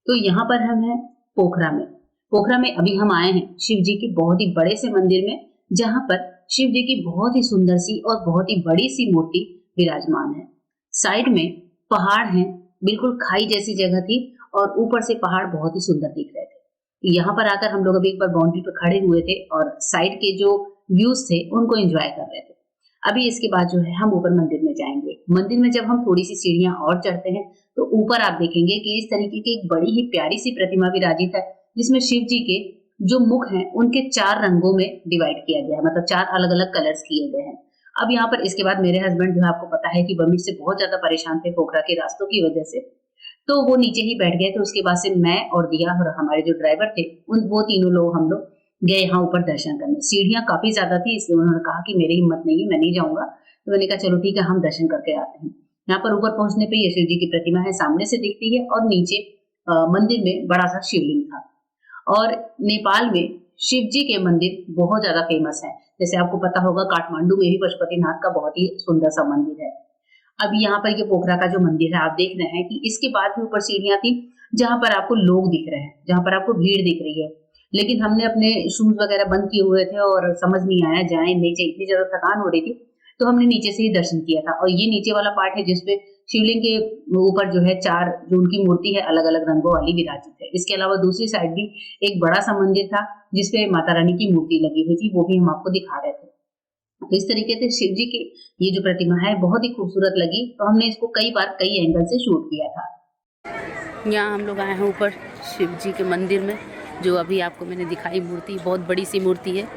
तो यहाँ पर हम हैं पोखरा में। पोखरा में अभी हम आए हैं शिव जी के बहुत ही बड़े से मंदिर में, जहाँ पर शिव जी की बहुत ही सुंदर सी और बहुत ही बड़ी सी मूर्ति विराजमान है। साइड में पहाड़ हैं, बिल्कुल खाई जैसी जगह थी और ऊपर से पहाड़ बहुत ही सुंदर दिख रहे थे। यहाँ पर आकर हम लोग अभी एक बार बाउंड्री पर खड़े हुए थे और साइड के जो व्यूज थे उनको एंजॉय कर रहे थे। अभी इसके बाद जो है हम ऊपर मंदिर में जाएंगे। मंदिर में जब हम थोड़ी सी सीढ़ियां और चढ़ते हैं तो ऊपर आप देखेंगे कि इस तरीके की एक बड़ी ही प्यारी सी प्रतिमा विराजित है, जिसमें शिव जी के जो मुख हैं उनके 4 रंगों में डिवाइड किया गया है, मतलब 4 अलग-अलग कलर्स किए गए हैं। अब यहाँ पर इसके बाद मेरे हस्बैंड जो है, आपको पता है कि बमित से बहुत ज्यादा परेशान थे पोखरा के रास्तों की वजह से, तो वो नीचे ही बैठ गए थे। उसके बाद से मैं और दिया और हमारे जो ड्राइवर थे वो तीनों लोग हम लोग गए यहाँ ऊपर दर्शन करने। सीढ़ियां काफी ज्यादा थी, इसलिए उन्होंने कहा कि मेरी हिम्मत नहीं है, मैं नहीं जाऊंगा। तो मैंने कहा चलो ठीक है, हम दर्शन करके आते हैं। यहाँ पर ऊपर पहुंचने पे ये शिव जी की प्रतिमा है, सामने से दिखती है और नीचे मंदिर में बड़ा सा शिवलिंग था। और नेपाल में शिव जी के मंदिर बहुत ज्यादा फेमस है। जैसे आपको पता होगा काठमांडू में भी पशुपतिनाथ का बहुत ही सुंदर सा मंदिर है। अभी यहाँ पर ये पोखरा का जो मंदिर है, आप देख रहे हैं कि इसके बाद भी ऊपर सीढ़ियां थी जहां पर आपको लोग दिख रहे हैं, जहां पर आपको भीड़ दिख रही है। लेकिन हमने अपने शूज वगैरह बंद किए हुए थे और समझ नहीं आया जाए नीचे, इतनी ज्यादा थकान हो रही थी, तो हमने नीचे से ही दर्शन किया था। और ये नीचे वाला पार्ट है जिसपे शिवलिंग के ऊपर जो है 4 जो उनकी मूर्ति है अलग अलग रंगों वाली विराजित है। इसके अलावा दूसरी साइड भी एक बड़ा सा मंदिर था जिसपे माता रानी की मूर्ति लगी हुई थी, वो भी हम आपको दिखा रहे थे। तो इस तरीके से शिव जी की ये जो प्रतिमा है बहुत ही खूबसूरत लगी, तो हमने इसको कई बार कई एंगल से शूट किया था। यहाँ हम लोग आए हैं ऊपर शिव जी के मंदिर में, जो अभी आपको मैंने दिखाई मूर्ति, बहुत बड़ी सी मूर्ति है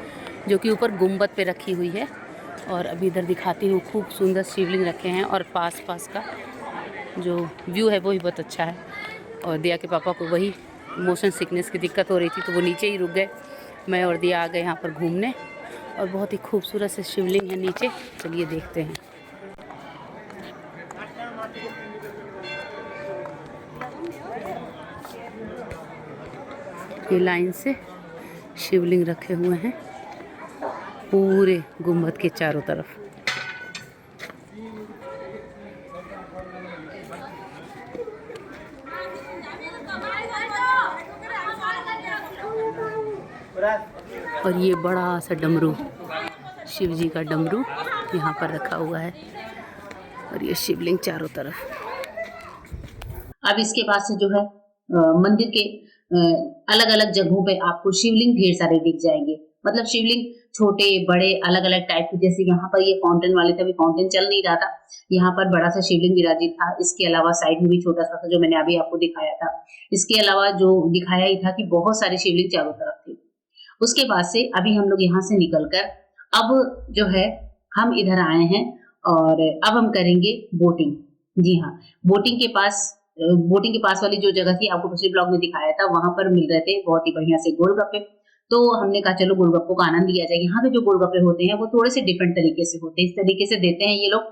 जो कि ऊपर गुम्बद पे रखी हुई है। और अभी इधर दिखाती हूँ, खूब सुंदर शिवलिंग रखे हैं और पास का जो व्यू है वो भी बहुत अच्छा है। और दिया के पापा को वही मोशन सिकनेस की दिक्कत हो रही थी, तो वो नीचे ही रुक गए। मैं और दिया आ गए यहाँ पर घूमने, और बहुत ही खूबसूरत से शिवलिंग है नीचे। चलिए देखते हैं। ये लाइन से शिवलिंग रखे हुए हैं पूरे गुम्बद के चारों तरफ। और ये बड़ा सा डमरू, शिव जी का डमरू यहाँ पर रखा हुआ है, और ये शिवलिंग चारों तरफ। अब इसके बाद से जो है मंदिर के अलग अलग जगहों पे आपको शिवलिंग ढेर सारे दिख जाएंगे। मतलब शिवलिंग छोटे बड़े अलग अलग टाइप के, जैसे यहाँ पर ये फाउंटेन वाले थे, अभी फाउंटेन चल नहीं रहा था, यहाँ पर बड़ा सा शिवलिंग विराजित था। इसके अलावा साइड में भी छोटा सा था जो मैंने अभी आपको दिखाया था। इसके अलावा जो दिखाया ही था कि बहुत सारे शिवलिंग चारों तरफ थे। उसके बाद से अभी हम लोग यहाँ से निकलकर अब जो है हम इधर आए हैं और अब हम करेंगे बोटिंग। जी हाँ, बोटिंग के पास वाली जो जगह थी, आपको पिछले ब्लॉग में दिखाया था, वहां पर मिल रहे थे बहुत ही बढ़िया से गोलगप्पे। तो हमने कहा चलो गोलगप्पों का आनंद लिया जाए। यहाँ पे जो गोलगप्पे होते हैं वो थोड़े से डिफरेंट तरीके से होते हैं। इस तरीके से देते हैं ये लोग,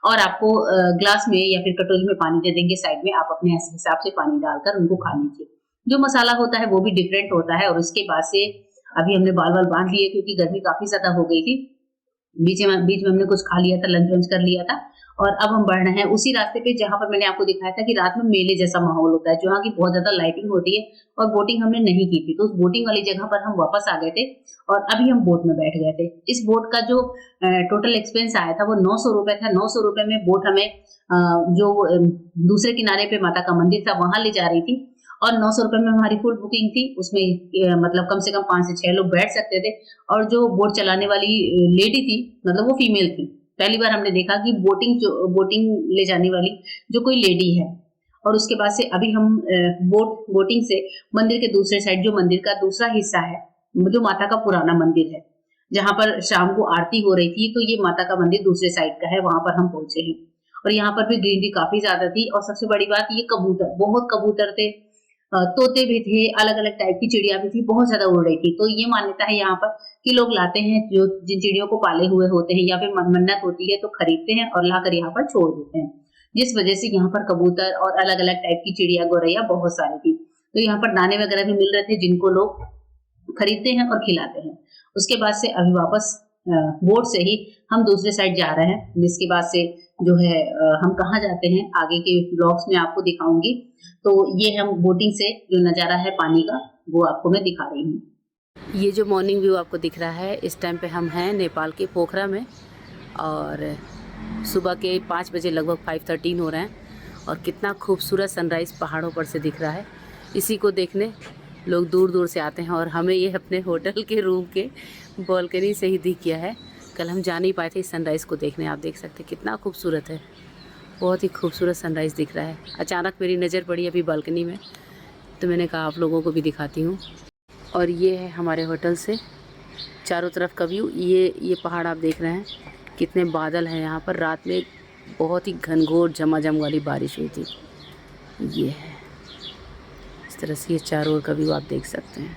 और आपको ग्लास में या फिर कटोरी में पानी दे देंगे साइड में, आप अपने हिसाब से पानी डालकर उनको खा लीजिए। जो मसाला होता है वो भी डिफरेंट होता है। और उसके बाद से अभी हमने बाल बांध लिए क्योंकि गर्मी काफी ज्यादा हो गई थी। बीच में हमने कुछ खा लिया था, लंच वंच कर लिया था, और अब हम बढ़ रहे हैं उसी रास्ते पे जहां पर मैंने आपको दिखाया था कि रात में मेले जैसा माहौल होता है, जहाँ की बहुत ज्यादा लाइटिंग होती है। और बोटिंग हमने नहीं की थी, तो उस बोटिंग वाली जगह पर हम वापस आ गए थे और अभी हम बोट में बैठ गए थे। इस बोट का जो टोटल एक्सपेंस आया था वो 900 रुपए था। 900 रुपए में बोट हमें जो दूसरे किनारे पे माता का मंदिर था वहां ले जा रही थी, और 900 रुपए में हमारी फुल बुकिंग थी। उसमें मतलब कम से कम 5 से 6 लोग बैठ सकते थे। और जो बोट चलाने वाली लेडी थी, मतलब वो फीमेल थी। पहली बार हमने देखा कि बोटिंग ले जाने वाली जो कोई लेडी है। और उसके बाद से अभी हम बोटिंग से मंदिर के दूसरे साइड, जो मंदिर का दूसरा हिस्सा है, जो माता का पुराना मंदिर है, जहां पर शाम को आरती हो रही थी, तो ये माता का मंदिर दूसरे साइड का है, वहां पर हम पहुंचे हैं। और यहाँ पर भी ग्रीनरी काफी ज्यादा थी। और सबसे बड़ी बात, ये कबूतर, बहुत कबूतर थे, तोते भी थे, अलग अलग टाइप की चिड़िया भी थी, बहुत ज्यादा उड़ रही थी। तो ये मान्यता है यहाँ पर कि लोग लाते हैं, जो जिन चिड़ियों को पाले हुए होते हैं या फिर मन्नत होती है तो खरीदते हैं और लाकर यहाँ पर छोड़ देते हैं, जिस वजह से यहाँ पर कबूतर और अलग अलग टाइप की चिड़िया गौरैया बहुत सारी थी। तो यहाँ पर दाने वगैरह भी मिल रहे थे जिनको लोग खरीदते हैं और खिलाते हैं। उसके बाद से अभी वापस बोट से ही हम दूसरे साइड जा रहे हैं, जिसके बाद से जो है हम कहाँ जाते हैं आगे के ब्लॉग्स में आपको दिखाऊंगी। तो ये हम बोटिंग से जो नज़ारा है पानी का वो आपको मैं दिखा रही हूँ। ये जो मॉर्निंग व्यू आपको दिख रहा है, इस टाइम पे हम हैं नेपाल के पोखरा में और सुबह के 5 बजे लगभग 5:13 हो रहे हैं और कितना खूबसूरत सनराइज़ पहाड़ों पर से दिख रहा है। इसी को देखने लोग दूर दूर से आते हैं और हमें ये अपने होटल के रूम के बालकनी से ही दिख गया है। कल हम जा नहीं पाए थे इस सनराइज़ को देखने। आप देख सकते हैं कितना खूबसूरत है, बहुत ही खूबसूरत सनराइज़ दिख रहा है। अचानक मेरी नज़र पड़ी अभी बालकनी में, तो मैंने कहा आप लोगों को भी दिखाती हूँ। और ये है हमारे होटल से चारों तरफ का व्यू। ये पहाड़ आप देख रहे हैं, कितने बादल हैं यहाँ पर। रात में बहुत ही घनघोर झमाझम वाली बारिश हुई थी। ये है इस तरह से ये चारों ओर का व्यू आप देख सकते हैं।